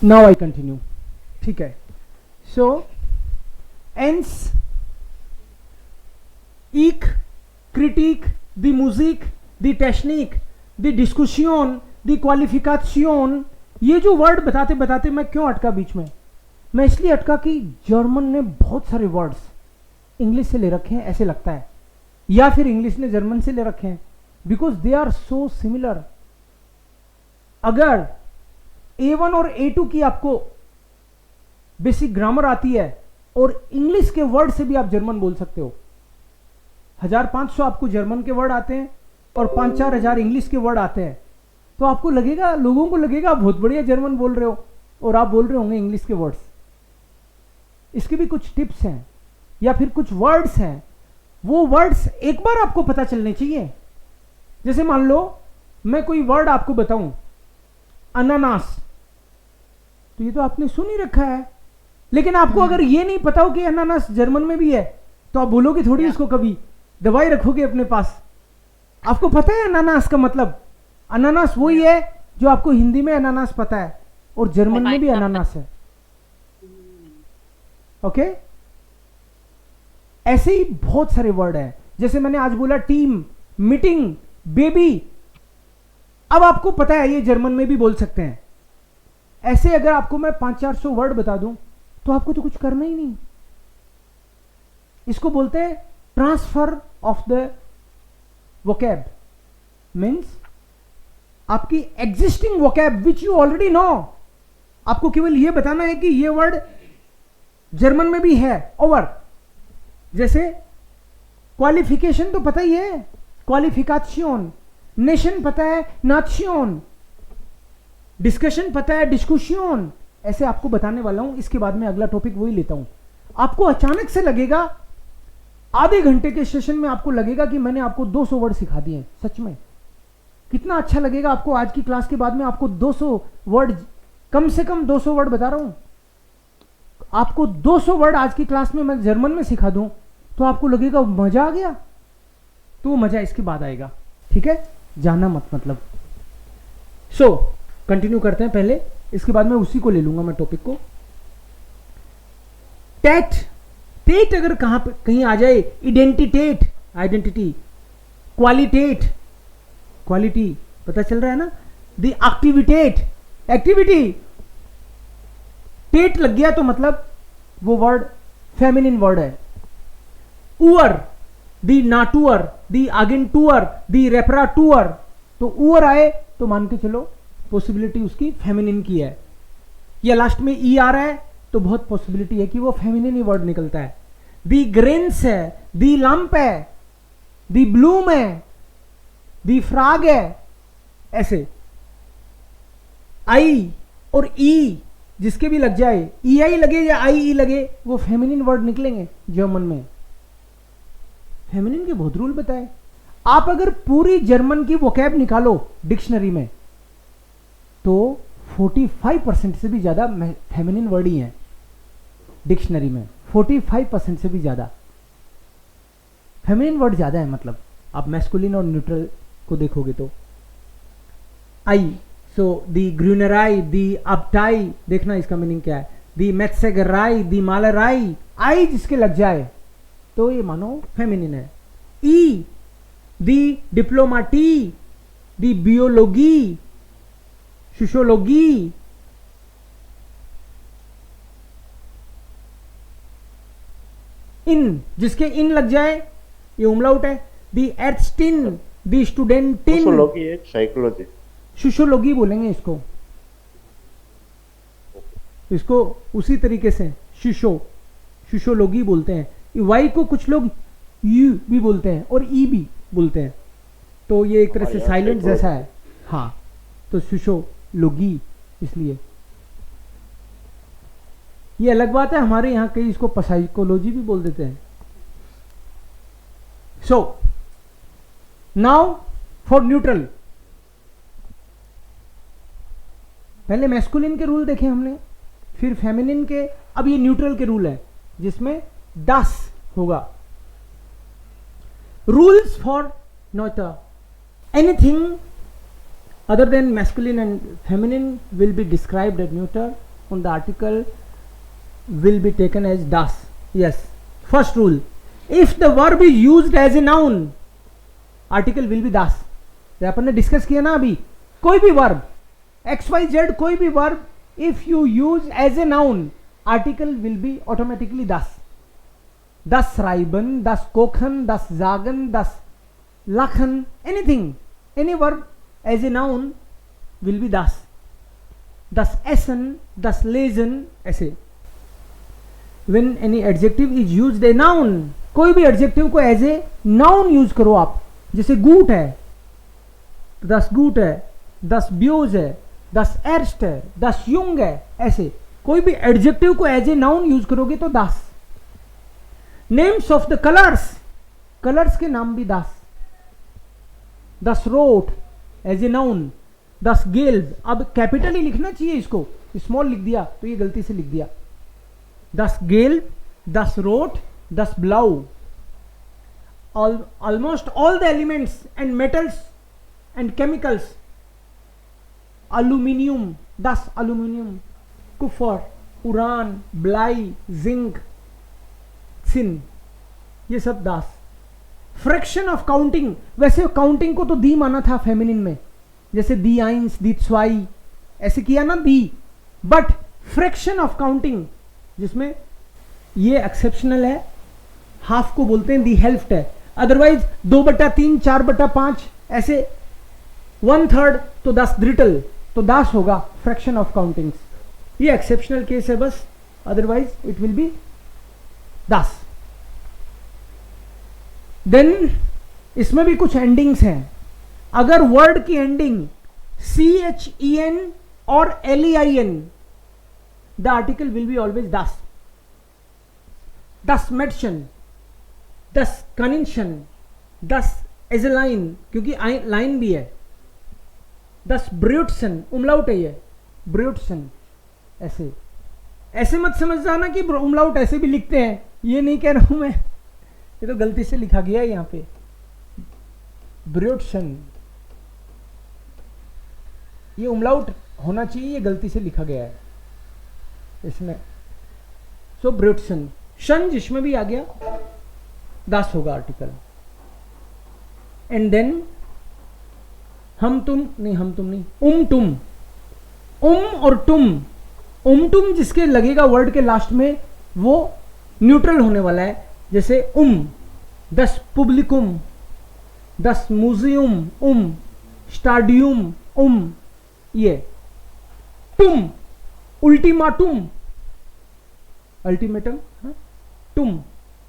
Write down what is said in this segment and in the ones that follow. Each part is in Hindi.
नाउ आई कंटिन्यू, ठीक है। सो एंस ik, critique, die Musik, die Technik, die Diskussion, die Qualifikation, ये जो वर्ड बताते बताते मैं क्यों अटका बीच में? मैं इसलिए अटका कि जर्मन ने बहुत सारे वर्ड्स इंग्लिश से ले रखे हैं ऐसे लगता है, या फिर इंग्लिश ने जर्मन से ले रखे हैं, because they are so similar. अगर A1 और A2 की आपको बेसिक ग्रामर आती है और इंग्लिश के वर्ड से भी आप जर्मन बोल सकते हो, 1500 आपको जर्मन के वर्ड आते हैं और 5-4 हजार इंग्लिश के वर्ड आते हैं, तो आपको लगेगा, लोगों को लगेगा बहुत बढ़िया जर्मन बोल रहे हो, और आप बोल रहे होंगे इंग्लिश के वर्ड्स। इसके भी कुछ टिप्स हैं या फिर कुछ वर्ड्स हैं, वो वर्ड्स एक बार आपको पता चलने चाहिए। जैसे मान लो मैं कोई वर्ड आपको बताऊं, अनानास, तो ये तो आपने सुन ही रखा है, लेकिन आपको अगर ये नहीं पता हो कि अनानास जर्मन में भी है, तो आप बोलोगे थोड़ी उसको, कभी दवाई रखोगे अपने पास। आपको पता है अनानास का मतलब? अनानास वही है जो आपको हिंदी में अनानास पता है और जर्मन में भी अनानास है। ओके, ऐसे ही बहुत सारे वर्ड हैं। जैसे मैंने आज बोला टीम, मीटिंग, बेबी, अब आपको पता है ये जर्मन में भी बोल सकते हैं। ऐसे अगर आपको मैं 500-400 वर्ड बता दूं तो आपको तो कुछ करना ही नहीं। इसको बोलते हैं transfer of the vocab, means आपकी existing vocab which you already know, आपको केवल यह बताना है कि यह वर्ड जर्मन में भी है, ओवर। जैसे क्वालिफिकेशन तो पता ही है, क्वालिफिकाशन, नेशन पता है, नाशियन, डिस्कशन पता है, डिस्कशन, ऐसे आपको बताने वाला हूं। इसके बाद में अगला टॉपिक वही लेता हूं। आपको अचानक से लगेगा, आधे घंटे के सेशन में आपको लगेगा कि मैंने आपको 200 वर्ड सिखा दिए। सच में कितना अच्छा लगेगा आपको। आज की क्लास के बाद में आपको 200 वर्ड, कम से कम 200 वर्ड बता रहा हूं, आपको 200 वर्ड आज की क्लास में मैं जर्मन में सिखा दूं, तो आपको लगेगा मजा आ गया। तो वो मजा इसके बाद आएगा, ठीक है, जाना मत मतलब। सो कंटिन्यू करते हैं पहले, इसके बाद में उसी को ले लूंगा मैं टॉपिक को। टेट, टेट अगर कहां पे कहीं आ जाए, इडेंटिटेट, आइडेंटिटी, क्वालिटेट, क्वालिटी, पता चल रहा है ना, द एक्टिविटेट, एक्टिविटी, टेट लग गया तो मतलब वो वर्ड फेमिनिन वर्ड है। उअर, दी नाटुअर, दी आगेंटुअर, दी रेपराटुअर, तो उअर आए तो मान के चलो पॉसिबिलिटी उसकी फेमिनिन की है, या लास्ट में ई आ रहा है तो बहुत पॉसिबिलिटी है कि वो फेमिनिन ही वर्ड निकलता है। दी ग्रेन्स है, दी लंप है, दी ब्लूम है, दी फ्राग है, ऐसे। आई और ई जिसके भी लग जाए, ई आई लगे या आई ई लगे, वो फेमिनिन वर्ड निकलेंगे जर्मन में। फेमिनिन के बहुत रूल बताए। आप अगर पूरी जर्मन की वोकैब निकालो डिक्शनरी में तो 45% से भी ज्यादा फेमिनिन वर्ड ही है डिक्शनरी में। 45% से भी ज्यादा फेमिनिन वर्ड ज्यादा है, मतलब आप मैस्कुलिन और न्यूट्रल को देखोगे तो। आई, सो दी ग्रूनराई, दी अपटाई, देखना इसका मीनिंग क्या है, दी मेत्सेगराई, दी मालराई, आई जिसके लग जाए तो ये मानो फेमिनिन है। ई, दी डिप्लोमाटी, दी बियोलॉगी, सोशियोलॉजी, इन जिसके इन लग जाए ये उमलाउट है। दी एर्थस्टिन, दी स्टूडेंटिन, सोशियोलॉजी है, साइकोलॉजी, सोशियोलॉजी बोलेंगे इसको, इसको उसी तरीके से सोशियोलॉजी बोलते हैं। वाई को कुछ लोग यू भी बोलते हैं और ई भी बोलते हैं, तो ये एक तरह से साइलेंट जैसा है। हाँ, तो सोशियोलॉजी, इसलिए ये अलग बात है। हमारे यहां कई इसको साइकोलॉजी भी बोल देते हैं। सो नाउ फॉर न्यूट्रल, पहले मैस्कुलिन के रूल देखे हमने, फिर फेमिनिन के, अब ये न्यूट्रल के रूल है जिसमें das होगा। Rules for neuter, anything other than masculine and feminine will be described as neuter, on the article will be taken as das. Yes. First rule, if the verb is used as a noun, article will be das. ये अपन ने डिस्कस किया ना अभी, कोई भी वर्ब XYZ, कोई भी verb if you use as a noun, article will be automatically das. Das schreiben, das kochen, das sagen, das lachen, anything, any verb as a noun will be das. Das essen, das lesen, ऐसे. When any adjective is used a noun, कोई भी adjective को as a noun use करो आप, जैसे gut है, das gut है, das böse है, das erst है, das jung है, ऐसे कोई भी adjective को as a noun use करोगे तो das. Names of the colors, colors के नाम भी das. Das rot as a noun, das gelb, अब कैपिटल ही लिखना चाहिए इसको, स्मॉल लिख दिया तो ये गलती से लिख दिया. Das gelb, das rot, das blau. Almost all the elements and metals and chemicals. Aluminium, das aluminium. Kupfer, uran, blei, zinc, sin, ये सब das. फ्रैक्शन ऑफ काउंटिंग, वैसे काउंटिंग को तो दी माना था फेमिनिन में, जैसे दी आइंस, दी स्वाई, ऐसे किया ना दी. बट फ्रैक्शन ऑफ काउंटिंग जिसमें ये एक्सेप्शनल है, हाफ को बोलते हैं दी हेल्फ्ट है. अदरवाइज 2/3, 4/5 ऐसे 1/3 तो दास द्रिटल, तो दास होगा फ्रैक्शन ऑफ काउंटिंग्स. ये एक्सेप्शनल केस है बस, अदरवाइज इट विल बी दास. देन इसमें भी कुछ एंडिंग्स हैं. अगर वर्ड की एंडिंग CHEN और LEIN, the article will be always दास. दस मेडशन, दस कनिंशन, दस एज ए लाइन, क्योंकि लाइन भी है. दस ब्रूटसन, उमलाउट है ये, ब्रूटसन. ऐसे ऐसे मत समझ जाना कि उमलाउट ऐसे भी लिखते हैं, ये नहीं कह रहा हूं मैं, ये तो गलती से लिखा गया है यहां पे. ब्रूटसन, ये उमलाउट होना चाहिए, ये गलती से लिखा गया है इसमें. सो ब्रूटसन, शन जिसमें भी आ गया दास होगा आर्टिकल. एंड देन हम तुम नहीं, तुम, और तुम जिसके लगेगा वर्ड के लास्ट में वो न्यूट्रल होने वाला है. जैसे दस पुब्लिकुम, दस म्यूजियम, स्टाडियम, ये तुम, उल्टीमाटुम, अल्टीमेटम, तुम,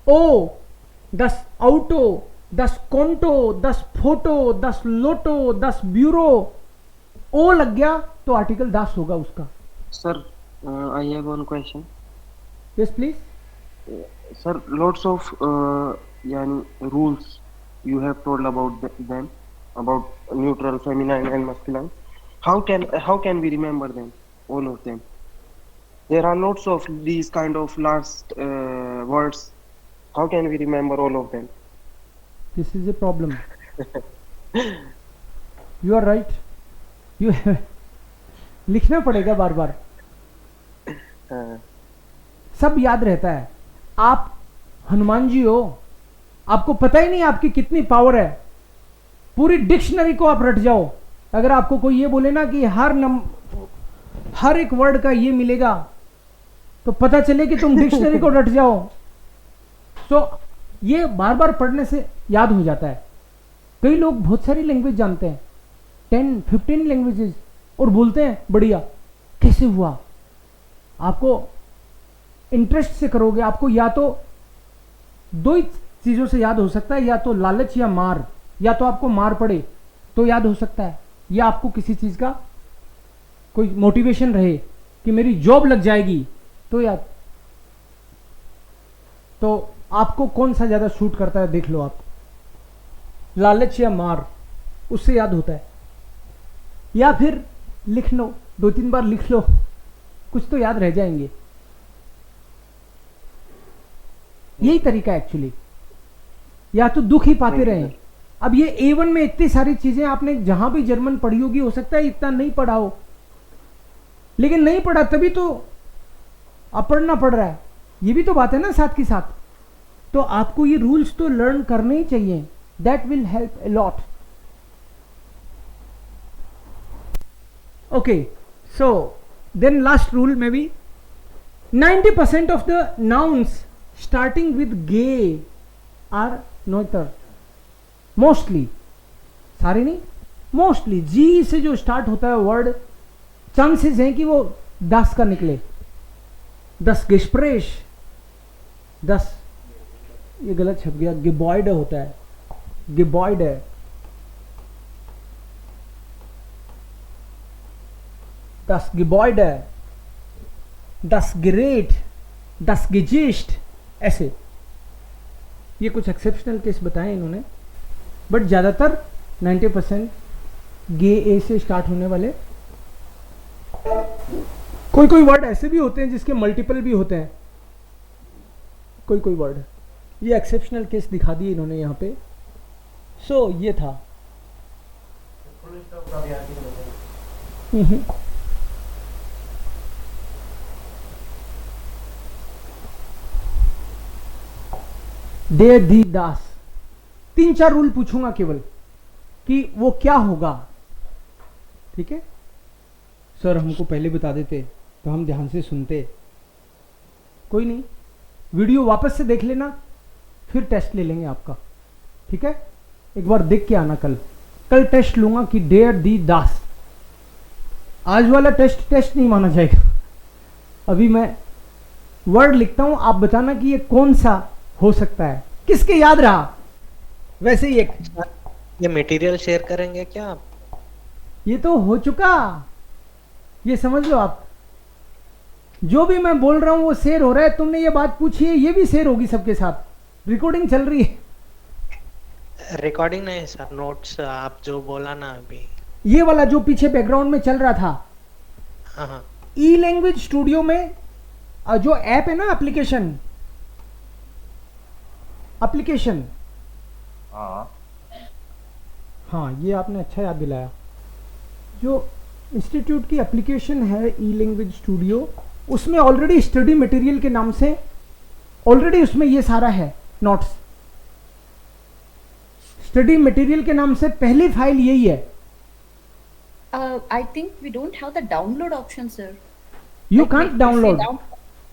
ओ, दस आउटो, दस कोंटो, दस फोटो, दस लोटो, दस ब्यूरो. ओ लग गया तो आर्टिकल दास होगा उसका. Sir, I have one question. Yes, please. Sir, lots of rules you have told about them, about neutral, feminine, and masculine. How can we remember them, all of them? There are lots of these kind of last words. How can we remember all of them? This is a problem. You are right. You लिखना पड़ेगा बार बार. सब याद रहता है. आप हनुमान जी हो, आपको पता ही नहीं आपकी कितनी पावर है. पूरी डिक्शनरी को आप रट जाओ. अगर आपको कोई ये बोले ना कि हर एक वर्ड का ये मिलेगा, तो पता चले कि तुम डिक्शनरी को रट जाओ. तो ये बार बार पढ़ने से याद हो जाता है. कई लोग बहुत सारी लैंग्वेज जानते हैं, 10-15 लैंग्वेजेस, और बोलते हैं बढ़िया. कैसे हुआ? आपको इंटरेस्ट से करोगे, आपको या तो दो ही चीजों से याद हो सकता है, या तो लालच या मार. या तो आपको मार पड़े तो याद हो सकता है, या आपको किसी चीज का कोई मोटिवेशन रहे कि मेरी जॉब लग जाएगी तो याद. तो आपको कौन सा ज्यादा सूट करता है देख लो आप, लालच या मार, उससे याद होता है. या फिर लिख लो, 2-3 बार लिख लो, कुछ तो याद रह जाएंगे. यही तरीका एक्चुअली. या तो दुख ही पाते रहें. अब ये A1 में इतनी सारी चीजें आपने जहां भी जर्मन पढ़ी होगी, हो सकता है इतना नहीं पढ़ा हो, लेकिन नहीं पढ़ा तभी तो अब पढ़ना पड़ रहा है, ये भी तो बात है ना साथ के साथ। तो आपको ये रूल्स तो लर्न करने ही चाहिए, that will help a lot. Okay, so then last rule may be 90% of the nouns starting with gay are neuter, mostly, सारे नहीं, मोस्टली जी से जो स्टार्ट होता है वर्ड, चांसेस हैं कि वो 10 का निकले। 10 गिस्प्रेश, 10, ये गलत छप गया, गिबॉइड होता है, गिबॉइड है, 10 गिबॉइड है, 10 गिरेट, 10 गिजिस्ट, ऐसे। ये कुछ एक्सेप्शनल केस बताए इन्होंने, बट ज़्यादातर 90% गे ए से स्टार्ट होने वाले। कोई कोई वर्ड ऐसे भी होते हैं जिसके मल्टीपल भी होते हैं, कोई कोई वर्ड। ये एक्सेप्शनल केस दिखा दिए इन्होंने यहाँ पे। सो ये था। दे दी दास, 3-4 रूल पूछूंगा केवल कि वो क्या होगा, ठीक है। सर हमको पहले बता देते तो हम ध्यान से सुनते। कोई नहीं, वीडियो वापस से देख लेना, फिर टेस्ट ले लेंगे आपका, ठीक है। एक बार देख के आना, कल टेस्ट लूंगा कि डेयर दी दास। आज वाला टेस्ट नहीं माना जाएगा। अभी मैं वर्ड लिखता हूं, आप बताना कि ये कौन सा हो सकता है। किसके याद रहा? वैसे ही एक, ये मटेरियल शेयर करेंगे क्या आप? ये तो हो चुका, ये समझ लो आप। जो भी मैं बोल रहा हूं वो शेयर हो रहा है। तुमने ये बात पूछी है, ये भी शेयर होगी सबके साथ। रिकॉर्डिंग चल रही है। रिकॉर्डिंग नहीं सर, नोट्स आप जो बोला ना अभी, ये वाला जो पीछे बैकग्राउंड में चल रहा था। हाँ हाँ ई लैंग्वेज स्टूडियो में जो ऐप है ना, एप्लीकेशन, हाँ ये आपने अच्छा याद दिलाया। जो इंस्टीट्यूट की एप्लीकेशन है ई लैंग्वेज स्टूडियो, उसमें ऑलरेडी स्टडी मटेरियल के नाम से ऑलरेडी उसमें ये सारा है। नोट्स स्टडी मटेरियल के नाम से पहली फाइल यही है। I think we don't have the download option, sir. You Like, can't if we download.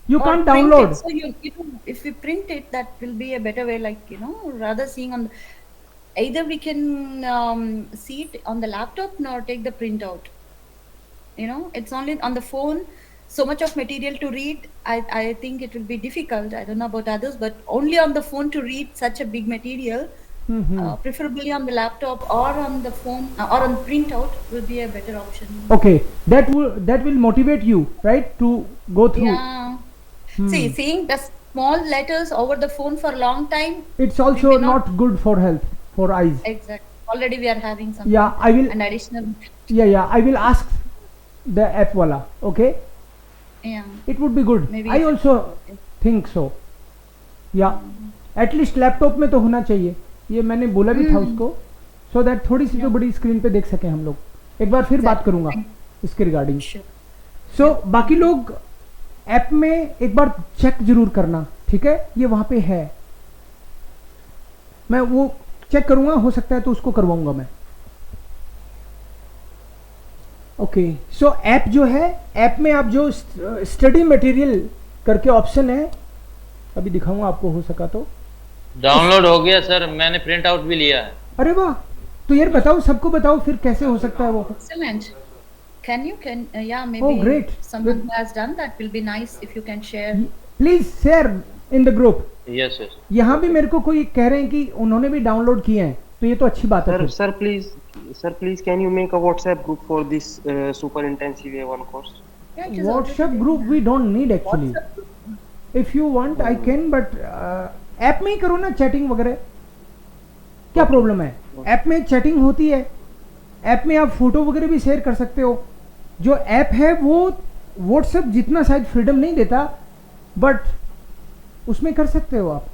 You or can't print download. it, so you know, if we print it, that will be a better way. Like, you know, rather seeing on either we can see it on the laptop nor take the printout. You know, it's only on the phone. So much of material to read. I think it will be difficult. I don't know about others, but only on the phone to read such a big material. Preferably on the laptop or on the phone or on printout will be a better option. Okay, that will motivate you, right, to go through. Yeah. See, seeing the small letters over the phone for a long time. It's also not good for health, for eyes. Exactly. Already we are having some. Yeah, I will. An additional. Yeah, I will ask the app wala. Okay. Yeah. It would be good. Maybe I also think so. Yeah. At least laptop में तो होना चाहिए। ये मैंने बोला भी था उसको, so that थोड़ी सी तो बड़ी स्क्रीन पे देख सके हम लोग। एक बार फिर बात करूंगा इसके रिगार्डिंग। So बाकी लोग ऐप में एक बार चेक जरूर करना, ठीक है। ये वहां पे है, मैं वो चेक करूंगा, हो सकता है तो उसको करवाऊंगा मैं। ओके, सो ऐप जो है, ऐप में आप जो स्टडी मटेरियल करके ऑप्शन है, अभी दिखाऊंगा आपको, हो सका तो। डाउनलोड हो गया सर, मैंने प्रिंट आउट भी लिया है। अरे वाह, तो यार बताओ, सबको बताओ फिर कैसे हो सकता है वो। Excellent. Can yeah, maybe Oh, great. someone who has done that will be nice if you can share. Please share in the group. Yes yes. यहाँ भी मेरे को कोई कह रहे हैं कि उन्होंने भी डाउनलोड किए हैं, तो ये तो अच्छी बात है। Sir, please, can you make a WhatsApp group for this super intensive A1 course? Yeah, it is WhatsApp already group there. We don't need actually. If you want I can, but app में ही करो ना चैटिंग वगैरह। क्या प्रॉब्लम है? ऐप में चैटिंग होती है, ऐप में आप फोटो वगैरह भी शेयर कर सकते हो। जो ऐप है वो व्हाट्सएप जितना शायद फ्रीडम नहीं देता, बट उसमें कर सकते हो आप।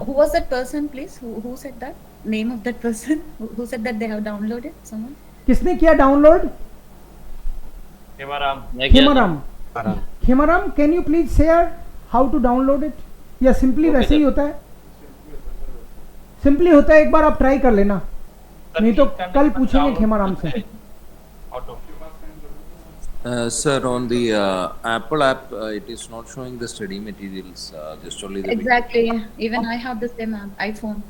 Who was that person, please? Who said that? Name of that person? Who said that they have downloaded? Someone? किसने किया डाउनलोड? मैं किया था। Hemaram. Khemaram can you please share how to download it, या सिंपली वैसे ही होता है? सिंपली होता है, एक बार आप ट्राई कर लेना, नहीं तो कल पूछेंगे खेमाराम से. Sir, on the Apple app, it is not showing the study materials, just only the Exactly. Even I have the same iPhone.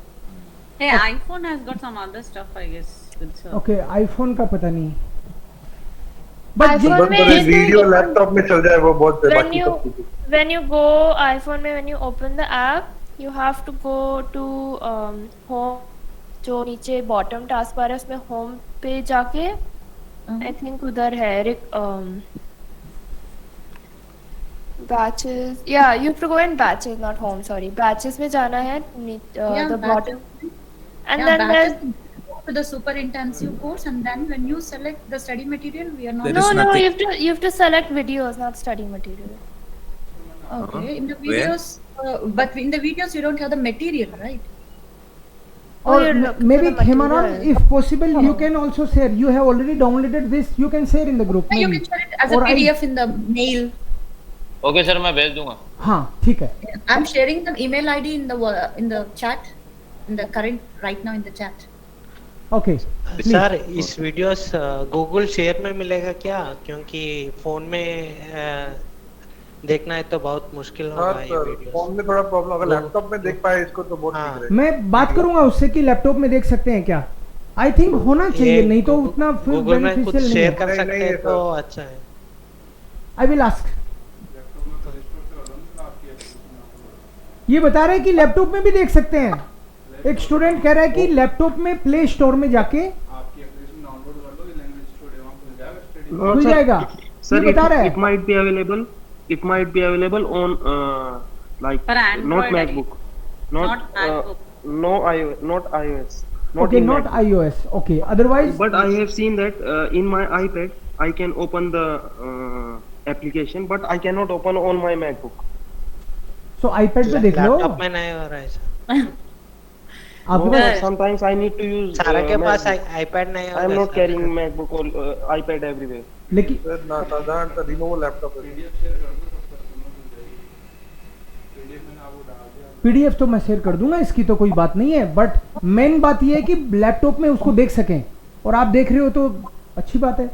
Hey, iPhone has got some other stuff, I guess. Good sir. Okay iPhone का पता नहीं, बट बस वीडियो लैपटॉप में चल जाए वो बहुत है, When बाकी you सब कुछ है। when you go iPhone में when you open the app, you have to go to home, जो नीचे bottom taskbar है उसमें home पे जाके I think उधर है batches, yeah you have to go in batches, not home, sorry, batches में जाना है, the bottom, and then there's To the super intensive course, and then when you select the study material, we are not. There no is no nothing. you have to select videos, not study material. Okay, in the Where? videos, but in the videos you don't have the material, right? Oh, और you look may be for the Khemaram material. If possible you can also share, you have already downloaded this, you can share in the group. You can share it as a Or I- PDF in the mail. Okay sir मैं भेज दूंगा. हाँ ठीक है. I'm sharing the email ID in the chat, in the current right now in the chat. Okay sir इस वीडियोस गूगल शेयर में मिलेगा क्या? क्योंकि फोन में देखना है तो बहुत मुश्किल हाँ होगा ये सर, वीडियोस. फोन में थोड़ा प्रॉब्लम, अगर लैपटॉप में देख पाए इसको तो बहुत हाँ. ठीक रहेगा। मैं बात करूंगा उससे कि लैपटॉप में देख सकते हैं क्या. आई थिंक होना चाहिए, नहीं तो उतना फिर गूगल में कुछ बेनिफिशियल नहीं शेयर है. कर नहीं, सकते नहीं हैं है तो सर। अच्छा है. I will ask. ये बता रहे हैं कि लैपटॉप में भी देख सकते हैं. एक स्टूडेंट कह रहा है कि लैपटॉप में प्ले स्टोर में जाके No, खुल sir. जाएगा. Sir, ये बता रहा it है. might be available. It might be available on like For Android, not MacBook, Not MacBook. no iOS, not iOS, not okay in not Mac. iOS. Okay otherwise But I have seen that in my iPad I can open the application, but I cannot open on my MacBook. So iPad पे देख लो. लैपटॉप में नहीं हो रहा है सर. आपके No, pass sometimes I need to use. सारा के पास MacBook. आईपैड नहीं I am होगा not sir. carrying MacBook or iPad everywhere. लेकिन सर ना साधारण रिनोवो लैपटॉप है। पीडीएफ तो मैं शेयर कर दूंगा, इसकी तो कोई बात नहीं है, बट मेन बात ये है कि लैपटॉप में उसको देख सकें, और आप देख रहे हो तो अच्छी बात है.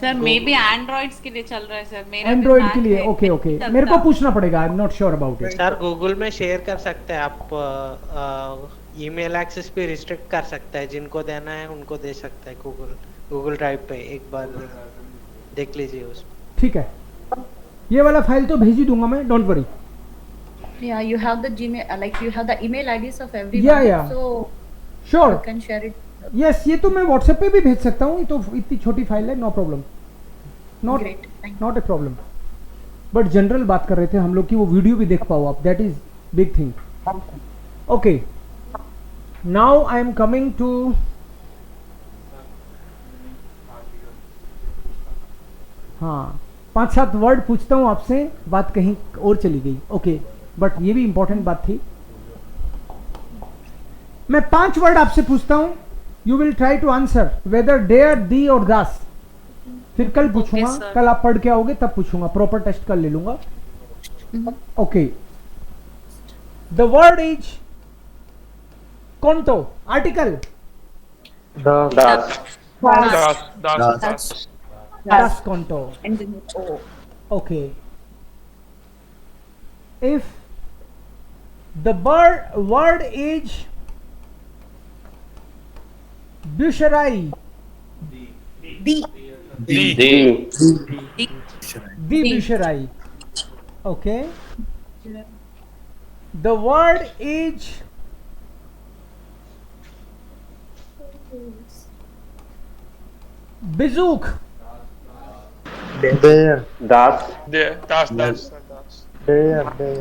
सर मे बी एंड्रॉइड्स के लिए चल रहा है सर. मेरा एंड्रॉइड के लिए ओके ओके, मेरे को पूछना पड़ेगा, I am not sure about it. Sir Google में शेयर कर सकते हैं आप. ईमेल एक्सेस भी रिस्ट्रिक्ट कर सकता है, जिनको देना है उनको दे सकता है. गूगल ड्राइव पे एक बार देख लीजिए उसमें. ठीक है, ये वाला फाइल तो भेज ही दूंगा मैं, don't worry. Yeah, you have the Gmail, like you have the email IDs of everyone. Yeah, yeah. So sure. you can share it. Yes, ये तो मैं व्हाट्सएप पे भी भेज सकता हूँ, ये तो इतनी छोटी फाइल है, no problem, not Great. Thank you. Not a problem. But general बात कर रहे थे हम लोग कि वो वीडियो भी देख पाओ आप, that is big thing. Okay, now I am coming to हाँ 5-7 वर्ड पूछता हूँ आपसे, बात कहीं और चली गई. ओके, बट ये भी इंपॉर्टेंट बात थी. मैं 5 वर्ड आपसे पूछता हूँ, you will try to answer whether डेयर, दी और दास. फिर कल पूछूंगा, sir. कल आप पढ़ के आओगे तब पूछूंगा, प्रॉपर टेस्ट कल ले लूंगा. Okay, the word is कॉन्टो. Article das conto. And then oh, Okay. If the word is Busharai, the the Busharai. Okay. The word is Bizook. There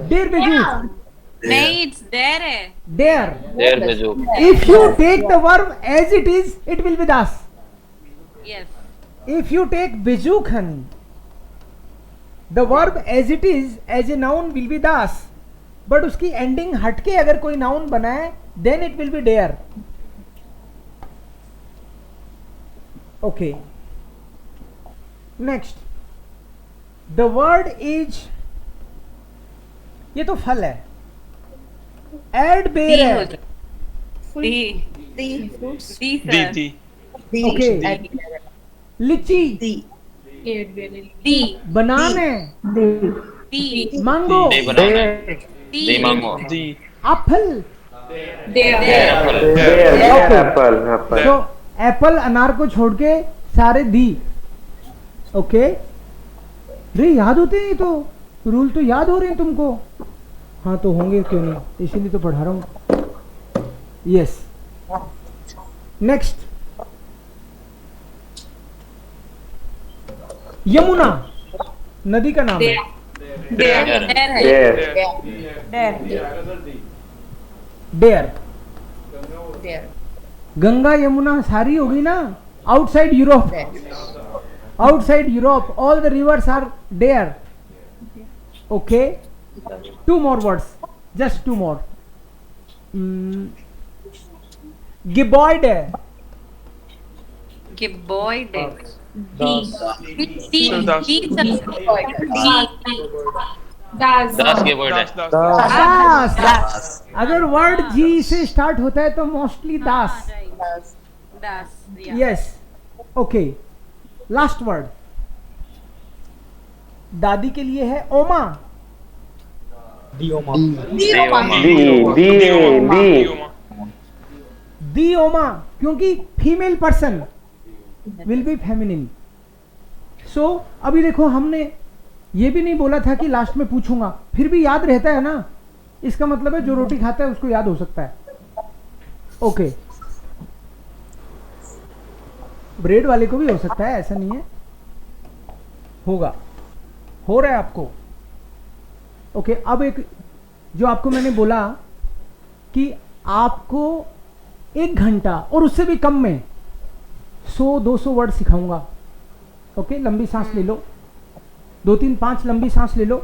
Dear Bizook. नहीं it's there है. There. देर भेजो. If you take the verb as it is, it will be das. Yes. If you take Bizookhan, the verb as it is as a noun will be das. But उसकी ending हटके अगर कोई noun बनाए, then it will be there. Okay. Next. The word is, ये तो फल है, एड बेर है, ओके, लिची, बनान है, मैंगो, एप्पल, तो एप्पल अनार को छोड़ के सारे दी, ओके। रे याद होते हैं तो, रूल तो याद हो रहे हैं तुमको? हाँ तो होंगे, क्यों नहीं, इसीलिए तो पढ़ा रहा हूँ। यस, नेक्स्ट, यमुना नदी का नाम है। डेयर, गंगा यमुना सारी होगी ना, outside Europe, outside Europe all the rivers are there, okay. Two more words, just two more. Giboid है, दास, अगर वर्ड जी से स्टार्ट होता है तो मोस्टली दास, यस, ओके। लास्ट वर्ड दादी के लिए है ओमा, दी ओमा, क्योंकि female person will be feminine. So अभी देखो, हमने ये भी नहीं बोला था कि लास्ट में पूछूंगा, फिर भी याद रहता है ना, इसका मतलब है जो रोटी खाता है उसको याद हो सकता है, ओके। ब्रेड वाले को भी हो सकता है, ऐसा नहीं है, होगा, हो रहा है आपको, ओके। अब एक जो आपको मैंने बोला कि आपको 1 घंटा और उससे भी कम में 100-200 वर्ड सिखाऊंगा, ओके। लंबी सांस ले लो, 2-3-5 लंबी सांस ले लो,